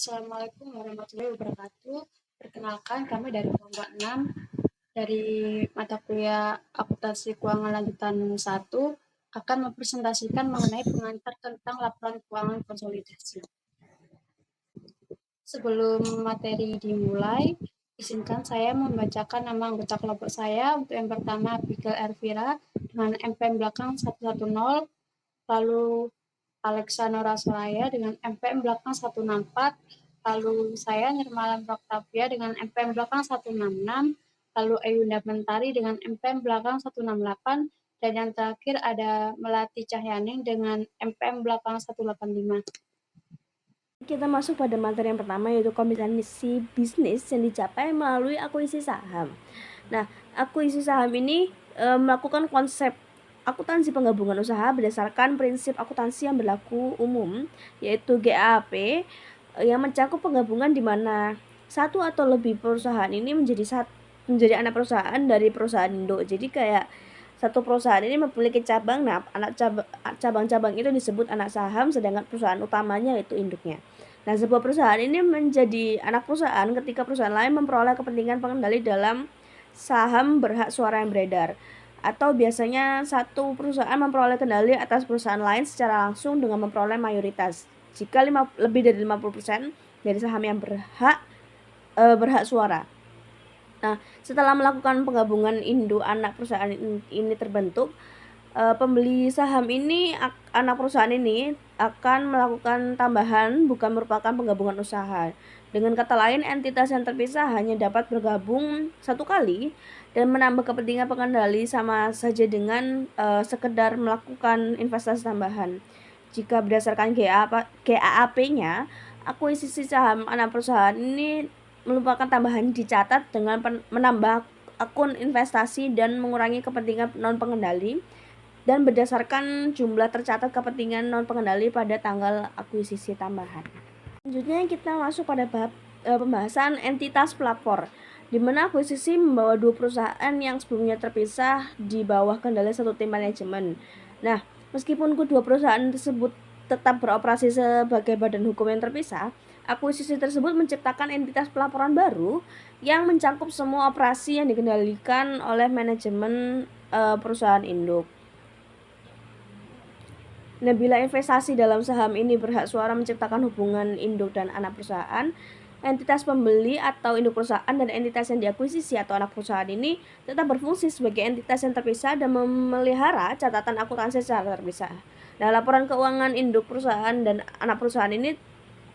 Assalamualaikum warahmatullahi wabarakatuh. Perkenalkan, kami dari kelompok 6 dari mata kuliah Akuntansi Keuangan Lanjutan 1 akan mempresentasikan mengenai pengantar tentang laporan keuangan konsolidasi. Sebelum materi dimulai, izinkan saya membacakan nama anggota kelompok saya. Untuk yang pertama, Abigail Elvira dengan MPM belakang 110, lalu Alexa Nora Soraya dengan MPM belakang 164, lalu saya Nirmalan Praktavia dengan MPM belakang 166, lalu Ayunda Mentari dengan MPM belakang 168, dan yang terakhir ada Melati Cahyaning dengan MPM belakang 185. Kita masuk pada materi yang pertama, yaitu kombinasi bisnis yang dicapai melalui akuisisi saham. Nah, akuisisi saham ini melakukan konsep akuntansi penggabungan usaha berdasarkan prinsip akuntansi yang berlaku umum, yaitu GAAP, yang mencakup penggabungan di mana satu atau lebih perusahaan ini menjadi anak perusahaan dari perusahaan induk. Jadi kayak satu perusahaan ini memiliki cabang, nah cabang-cabang itu disebut anak saham, sedangkan perusahaan utamanya itu induknya. Nah, sebuah perusahaan ini menjadi anak perusahaan ketika perusahaan lain memperoleh kepentingan pengendali dalam saham berhak suara yang beredar, atau biasanya satu perusahaan memperoleh kendali atas perusahaan lain secara langsung dengan memperoleh mayoritas jika lebih dari 50% dari saham yang berhak suara. Nah, setelah melakukan penggabungan induk anak perusahaan ini terbentuk, pembeli saham ini, anak perusahaan ini akan melakukan tambahan, bukan merupakan penggabungan usaha. Dengan kata lain, entitas yang terpisah hanya dapat bergabung satu kali dan menambah kepentingan pengendali sama saja dengan sekedar melakukan investasi tambahan. Jika berdasarkan GAAP-nya, akuisisi saham anak perusahaan ini merupakan tambahan dicatat dengan menambah akun investasi dan mengurangi kepentingan non-pengendali, dan berdasarkan jumlah tercatat kepentingan non-pengendali pada tanggal akuisisi tambahan. Selanjutnya kita masuk pada pembahasan entitas pelapor, di mana akuisisi membawa dua perusahaan yang sebelumnya terpisah di bawah kendali satu tim manajemen. Nah, meskipun kedua perusahaan tersebut tetap beroperasi sebagai badan hukum yang terpisah, akuisisi tersebut menciptakan entitas pelaporan baru yang mencakup semua operasi yang dikendalikan oleh manajemen perusahaan induk. Nah, bila investasi dalam saham ini berhak suara menciptakan hubungan induk dan anak perusahaan, entitas pembeli atau induk perusahaan dan entitas yang diakuisisi atau anak perusahaan ini tetap berfungsi sebagai entitas yang terpisah dan memelihara catatan akuntansi secara terpisah. Nah, laporan keuangan induk perusahaan dan anak perusahaan ini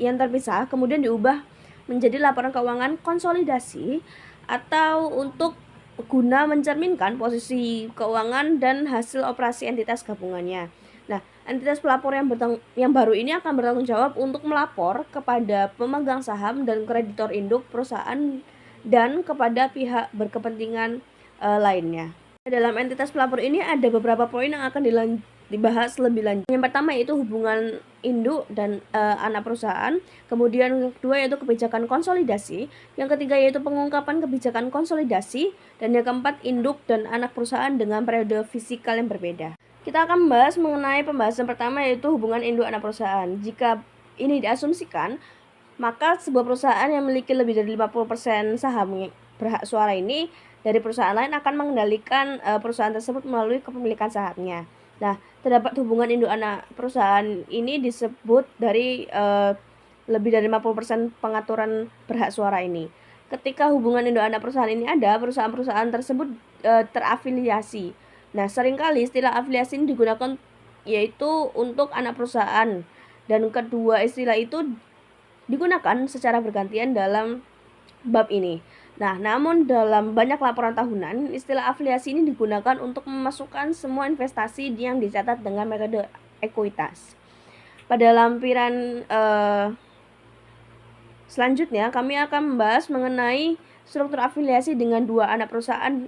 yang terpisah kemudian diubah menjadi laporan keuangan konsolidasi atau untuk guna mencerminkan posisi keuangan dan hasil operasi entitas gabungannya. Nah, entitas pelapor yang baru ini akan bertanggung jawab untuk melapor kepada pemegang saham dan kreditor induk perusahaan dan kepada pihak berkepentingan lainnya. Dalam entitas pelapor ini ada beberapa poin yang akan dibahas lebih lanjut. Yang pertama yaitu hubungan induk dan anak perusahaan. Kemudian yang kedua yaitu kebijakan konsolidasi. Yang ketiga yaitu pengungkapan kebijakan konsolidasi. Dan yang keempat, induk dan anak perusahaan dengan periode fisikal yang berbeda. Kita akan membahas mengenai pembahasan pertama yaitu hubungan induk anak perusahaan. Jika ini diasumsikan, maka sebuah perusahaan yang memiliki lebih dari 50% saham berhak suara ini dari perusahaan lain akan mengendalikan perusahaan tersebut melalui kepemilikan sahamnya. Nah, terdapat hubungan induk anak perusahaan ini disebut dari lebih dari 50% pengaturan berhak suara ini. Ketika hubungan induk anak perusahaan ini ada, perusahaan-perusahaan tersebut terafiliasi. Nah, seringkali istilah afiliasi ini digunakan yaitu untuk anak perusahaan, dan kedua istilah itu digunakan secara bergantian dalam bab ini. Nah, namun dalam banyak laporan tahunan, istilah afiliasi ini digunakan untuk memasukkan semua investasi yang dicatat dengan metode ekuitas. Pada lampiran selanjutnya, kami akan membahas mengenai struktur afiliasi dengan dua anak perusahaan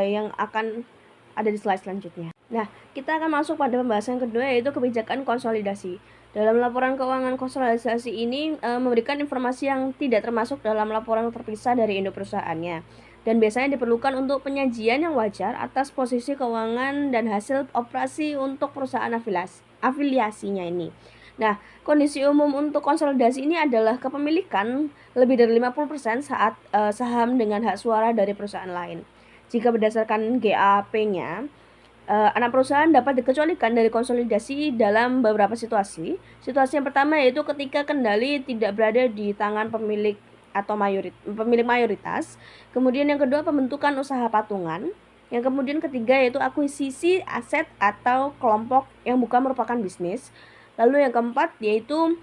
yang akan ada di slide selanjutnya. Nah, kita akan masuk pada pembahasan kedua yaitu kebijakan konsolidasi. Dalam laporan keuangan konsolidasi ini memberikan informasi yang tidak termasuk dalam laporan terpisah dari induk perusahaannya, dan biasanya diperlukan untuk penyajian yang wajar atas posisi keuangan dan hasil operasi untuk perusahaan afiliasinya ini. Nah, kondisi umum untuk konsolidasi ini adalah kepemilikan lebih dari 50% saat saham dengan hak suara dari perusahaan lain. Jika berdasarkan GAP-nya, anak perusahaan dapat dikecualikan dari konsolidasi dalam beberapa situasi. Situasi yang pertama yaitu ketika kendali tidak berada di tangan pemilik atau pemilik mayoritas. Kemudian yang kedua, pembentukan usaha patungan. Yang kemudian ketiga yaitu akuisisi aset atau kelompok yang bukan merupakan bisnis. Lalu yang keempat yaitu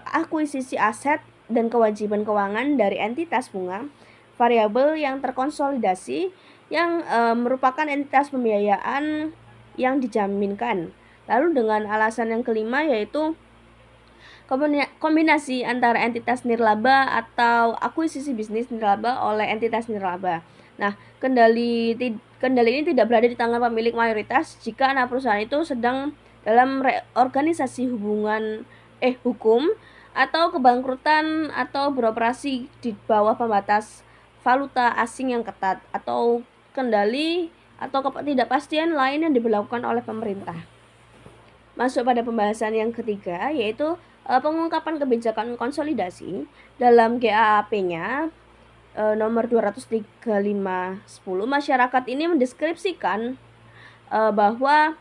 akuisisi aset dan kewajiban keuangan dari entitas bunga variabel yang terkonsolidasi yang merupakan entitas pembiayaan yang dijaminkan. Lalu dengan alasan yang kelima yaitu kombinasi antara entitas nirlaba atau akuisisi bisnis nirlaba oleh entitas nirlaba. Nah, kendali ini tidak berada di tangan pemilik mayoritas jika anak perusahaan itu sedang dalam organisasi hukum atau kebangkrutan atau beroperasi di bawah pembatas valuta asing yang ketat atau kendali atau ketidakpastian lain yang diberlakukan oleh pemerintah. Masuk pada pembahasan yang ketiga yaitu pengungkapan kebijakan konsolidasi. Dalam GAAP-nya nomor 235/10, masyarakat ini mendeskripsikan bahwa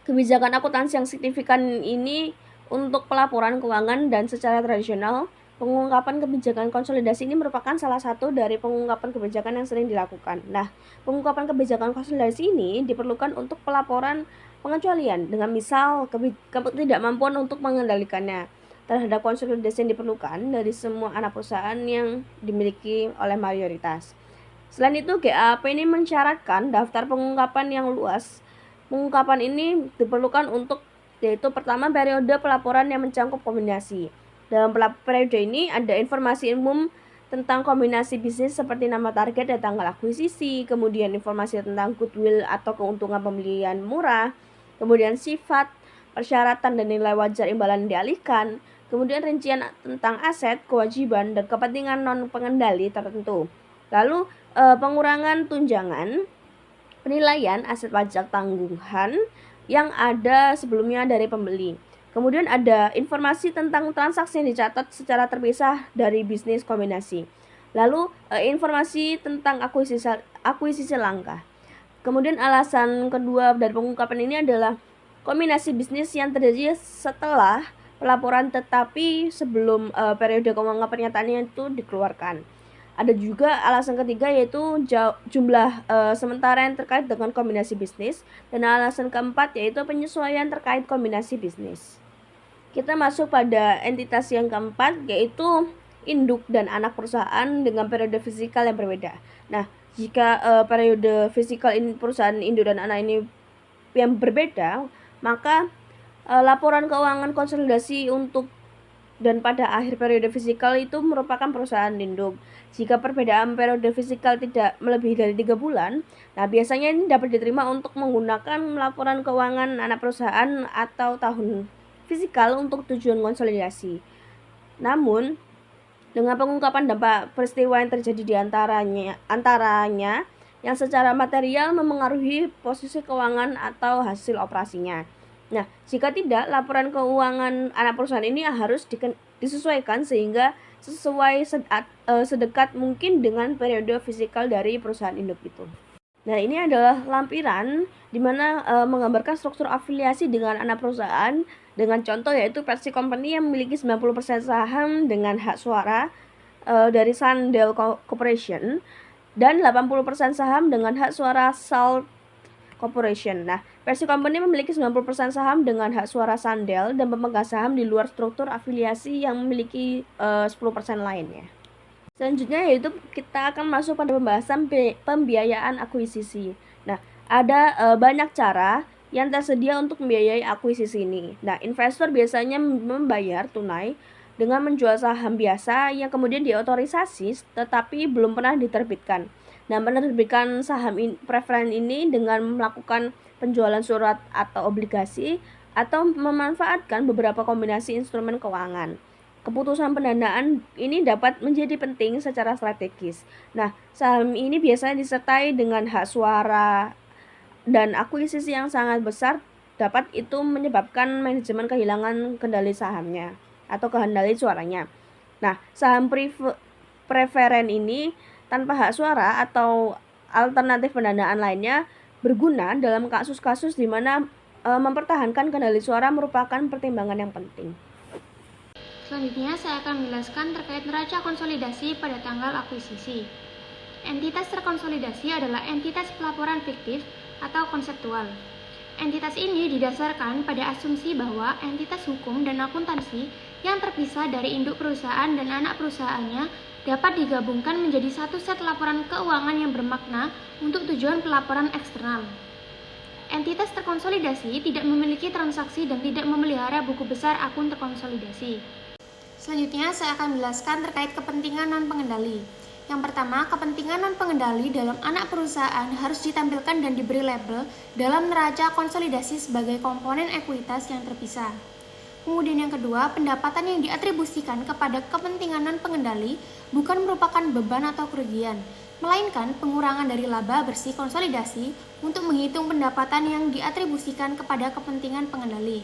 kebijakan akuntansi yang signifikan ini untuk pelaporan keuangan dan secara tradisional pengungkapan kebijakan konsolidasi ini merupakan salah satu dari pengungkapan kebijakan yang sering dilakukan. Nah, pengungkapan kebijakan konsolidasi ini diperlukan untuk pelaporan pengecualian dengan misal ketidakmampuan untuk mengendalikannya terhadap konsolidasi yang diperlukan dari semua anak perusahaan yang dimiliki oleh mayoritas. Selain itu, GAP ini mensyaratkan daftar pengungkapan yang luas. Pengungkapan ini diperlukan untuk yaitu pertama periode pelaporan yang mencakup kombinasi. Dalam periode ini ada informasi umum tentang kombinasi bisnis seperti nama target dan tanggal akuisisi, kemudian informasi tentang goodwill atau keuntungan pembelian murah, kemudian sifat, persyaratan dan nilai wajar imbalan dialihkan, kemudian rincian tentang aset, kewajiban, dan kepentingan non-pengendali tertentu. Lalu pengurangan tunjangan, penilaian aset pajak tanggungan yang ada sebelumnya dari pembeli. Kemudian ada informasi tentang transaksi yang dicatat secara terpisah dari bisnis kombinasi. Lalu informasi tentang akuisisi langkah. Kemudian alasan kedua dari pengungkapan ini adalah kombinasi bisnis yang terjadi setelah pelaporan tetapi sebelum periode keuangan pernyataannya itu dikeluarkan. Ada juga alasan ketiga yaitu jumlah sementara yang terkait dengan kombinasi bisnis. Dan alasan keempat yaitu penyesuaian terkait kombinasi bisnis. Kita masuk pada entitas yang keempat yaitu induk dan anak perusahaan dengan periode fisikal yang berbeda. Nah, jika periode fisikal perusahaan induk dan anak ini yang berbeda, maka laporan keuangan konsolidasi untuk dan pada akhir periode fisikal itu merupakan perusahaan induk. Jika perbedaan periode fisikal tidak melebihi dari 3 bulan, nah biasanya ini dapat diterima untuk menggunakan laporan keuangan anak perusahaan atau tahun fisikal untuk tujuan konsolidasi. Namun, dengan pengungkapan dampak peristiwa yang terjadi di antaranya yang secara material memengaruhi posisi keuangan atau hasil operasinya. Nah, jika tidak, laporan keuangan anak perusahaan ini harus disesuaikan sehingga sesuai sedekat mungkin dengan periode fisikal dari perusahaan induk itu. Nah, ini adalah lampiran di mana menggambarkan struktur afiliasi dengan anak perusahaan dengan contoh yaitu Pepsi Company yang memiliki 90% saham dengan hak suara dari Sandel Corporation dan 80% saham dengan hak suara Salt Corporation. Nah, Pepsi Company memiliki 90% saham dengan hak suara Sandel dan pemegang saham di luar struktur afiliasi yang memiliki 10% lainnya. Selanjutnya yaitu kita akan masuk pada pembahasan pembiayaan akuisisi. Nah, ada banyak cara yang tersedia untuk membiayai akuisisi ini. Nah, investor biasanya membayar tunai dengan menjual saham biasa yang kemudian diotorisasi tetapi belum pernah diterbitkan. Nah, menerbitkan saham preferen ini dengan melakukan penjualan surat atau obligasi atau memanfaatkan beberapa kombinasi instrumen keuangan. Keputusan pendanaan ini dapat menjadi penting secara strategis. Nah, saham ini biasanya disertai dengan hak suara dan akuisisi yang sangat besar dapat itu menyebabkan manajemen kehilangan kendali sahamnya atau kendali suaranya. Nah, saham preferen ini tanpa hak suara atau alternatif pendanaan lainnya berguna dalam kasus-kasus di mana mempertahankan kendali suara merupakan pertimbangan yang penting. Selanjutnya, saya akan menjelaskan terkait neraca konsolidasi pada tanggal akuisisi. Entitas terkonsolidasi adalah entitas pelaporan fiktif atau konseptual. Entitas ini didasarkan pada asumsi bahwa entitas hukum dan akuntansi yang terpisah dari induk perusahaan dan anak perusahaannya dapat digabungkan menjadi satu set laporan keuangan yang bermakna untuk tujuan pelaporan eksternal. Entitas terkonsolidasi tidak memiliki transaksi dan tidak memelihara buku besar akun terkonsolidasi. Selanjutnya, saya akan menjelaskan terkait kepentingan non-pengendali. Yang pertama, kepentingan non-pengendali dalam anak perusahaan harus ditampilkan dan diberi label dalam neraca konsolidasi sebagai komponen ekuitas yang terpisah. Kemudian yang kedua, pendapatan yang diatribusikan kepada kepentingan non-pengendali bukan merupakan beban atau kerugian, melainkan pengurangan dari laba bersih konsolidasi untuk menghitung pendapatan yang diatribusikan kepada kepentingan pengendali.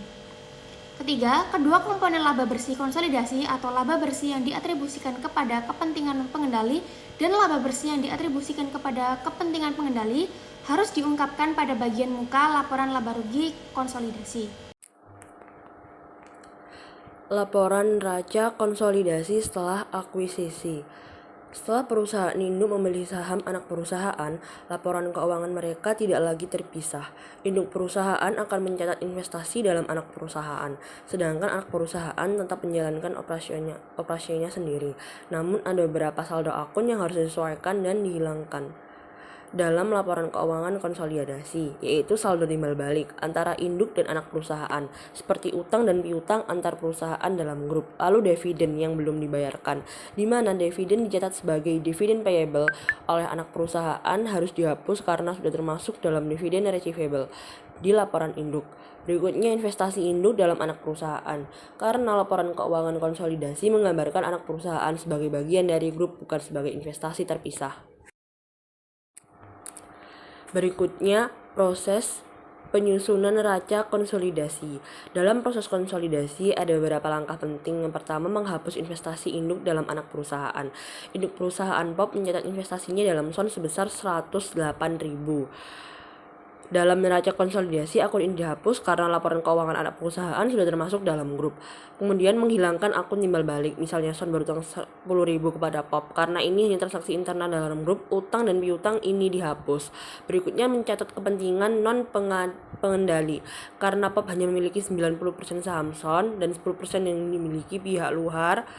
Ketiga, kedua komponen laba bersih konsolidasi atau laba bersih yang diatribusikan kepada kepentingan pengendali dan laba bersih yang diatribusikan kepada kepentingan pengendali harus diungkapkan pada bagian muka laporan laba rugi konsolidasi. Laporan neraca konsolidasi setelah akuisisi. Setelah perusahaan induk membeli saham anak perusahaan, laporan keuangan mereka tidak lagi terpisah. Induk perusahaan akan mencatat investasi dalam anak perusahaan, sedangkan anak perusahaan tetap menjalankan operasinya sendiri. Namun ada beberapa saldo akun yang harus disesuaikan dan dihilangkan dalam laporan keuangan konsolidasi, yaitu saldo timbal balik antara induk dan anak perusahaan, seperti utang dan piutang antar perusahaan dalam grup, lalu dividen yang belum dibayarkan, di mana dividen dicatat sebagai dividen payable oleh anak perusahaan harus dihapus karena sudah termasuk dalam dividen receivable di laporan induk. Berikutnya investasi induk dalam anak perusahaan, karena laporan keuangan konsolidasi menggambarkan anak perusahaan sebagai bagian dari grup bukan sebagai investasi terpisah. Berikutnya, proses penyusunan neraca konsolidasi. Dalam proses konsolidasi ada beberapa langkah penting. Yang pertama, menghapus investasi induk dalam anak perusahaan. Induk perusahaan POP mencatat investasinya dalam SON sebesar 108.000. Dalam neraca konsolidasi, akun ini dihapus karena laporan keuangan anak perusahaan sudah termasuk dalam grup. Kemudian menghilangkan akun timbal balik, misalnya Son berutang 10.000 kepada POP. Karena ini hanya transaksi internal dalam grup, utang dan piutang ini dihapus. Berikutnya mencatat kepentingan non-pengendali. Karena POP hanya memiliki 90% saham Son dan 10% yang dimiliki pihak luar,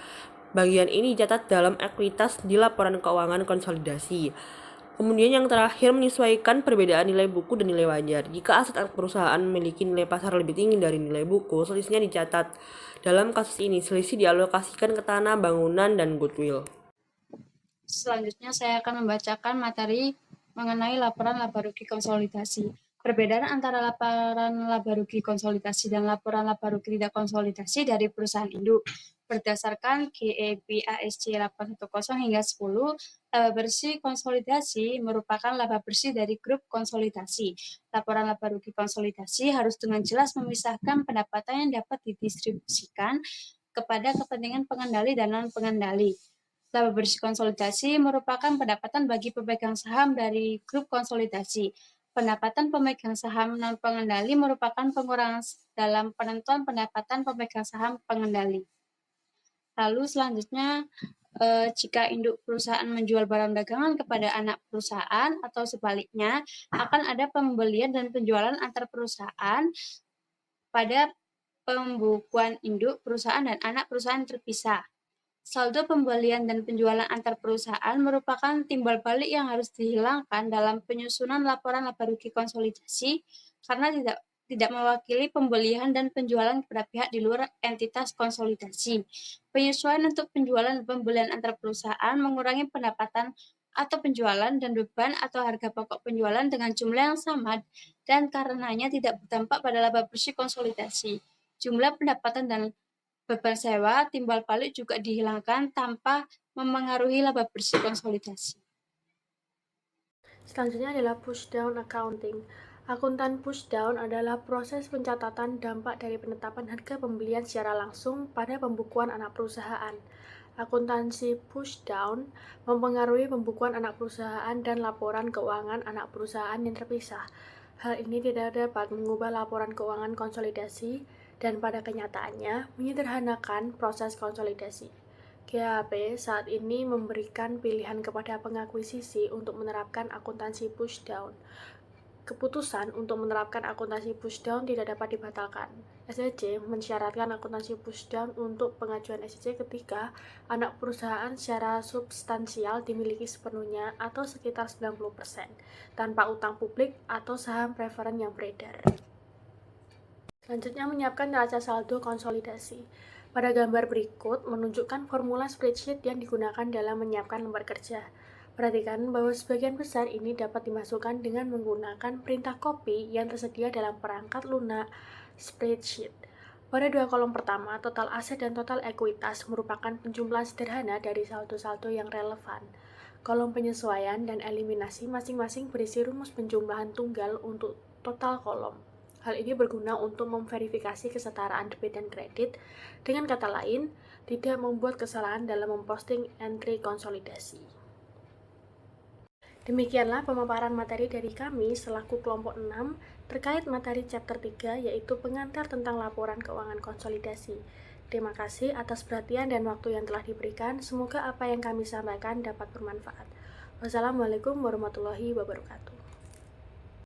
bagian ini dicatat dalam ekuitas di laporan keuangan konsolidasi. Kemudian yang terakhir, menyesuaikan perbedaan nilai buku dan nilai wajar. Jika aset anak perusahaan memiliki nilai pasar lebih tinggi dari nilai buku, selisihnya dicatat. Dalam kasus ini, selisih dialokasikan ke tanah, bangunan, dan goodwill. Selanjutnya saya akan membacakan materi mengenai laporan laba rugi konsolidasi. Perbedaan antara laporan laba rugi konsolidasi dan laporan laba rugi tidak konsolidasi dari perusahaan induk. Berdasarkan GAAP ASC 810 hingga 10, laba bersih konsolidasi merupakan laba bersih dari grup konsolidasi. Laporan laba rugi konsolidasi harus dengan jelas memisahkan pendapatan yang dapat didistribusikan kepada kepentingan pengendali dan non-pengendali. Laba bersih konsolidasi merupakan pendapatan bagi pemegang saham dari grup konsolidasi. Pendapatan pemegang saham non-pengendali merupakan pengurangan dalam penentuan pendapatan pemegang saham pengendali. Lalu selanjutnya, jika induk perusahaan menjual barang dagangan kepada anak perusahaan atau sebaliknya, akan ada pembelian dan penjualan antar perusahaan pada pembukuan induk perusahaan dan anak perusahaan terpisah. Saldo pembelian dan penjualan antar perusahaan merupakan timbal balik yang harus dihilangkan dalam penyusunan laporan laba rugi konsolidasi karena tidak mewakili pembelian dan penjualan kepada pihak di luar entitas konsolidasi. Penyesuaian untuk penjualan dan pembelian antar perusahaan mengurangi pendapatan atau penjualan dan beban atau harga pokok penjualan dengan jumlah yang sama dan karenanya tidak berdampak pada laba bersih konsolidasi. Jumlah pendapatan dan beban sewa timbal balik juga dihilangkan tanpa memengaruhi laba bersih konsolidasi. Selanjutnya adalah push down accounting. Akuntan pushdown adalah proses pencatatan dampak dari penetapan harga pembelian secara langsung pada pembukuan anak perusahaan. Akuntansi pushdown mempengaruhi pembukuan anak perusahaan dan laporan keuangan anak perusahaan yang terpisah. Hal ini tidak dapat mengubah laporan keuangan konsolidasi dan pada kenyataannya menyederhanakan proses konsolidasi. GAP saat ini memberikan pilihan kepada pengakuisisi untuk menerapkan akuntansi pushdown. Keputusan untuk menerapkan akuntansi pushdown tidak dapat dibatalkan. SEC mensyaratkan akuntansi pushdown untuk pengajuan SEC ketika anak perusahaan secara substansial dimiliki sepenuhnya atau sekitar 90%, tanpa utang publik atau saham preferen yang beredar. Selanjutnya menyiapkan neraca saldo konsolidasi. Pada gambar berikut menunjukkan formula spreadsheet yang digunakan dalam menyiapkan lembar kerja. Perhatikan bahwa sebagian besar ini dapat dimasukkan dengan menggunakan perintah copy yang tersedia dalam perangkat lunak spreadsheet. Pada dua kolom pertama, total aset dan total ekuitas merupakan penjumlahan sederhana dari saldo-saldo yang relevan. Kolom penyesuaian dan eliminasi masing-masing berisi rumus penjumlahan tunggal untuk total kolom. Hal ini berguna untuk memverifikasi kesetaraan debit dan kredit. Dengan kata lain, tidak membuat kesalahan dalam memposting entry konsolidasi. Demikianlah pemaparan materi dari kami selaku kelompok 6 terkait materi chapter 3 yaitu pengantar tentang laporan keuangan konsolidasi. Terima kasih atas perhatian dan waktu yang telah diberikan. Semoga apa yang kami sampaikan dapat bermanfaat. Wassalamualaikum warahmatullahi wabarakatuh.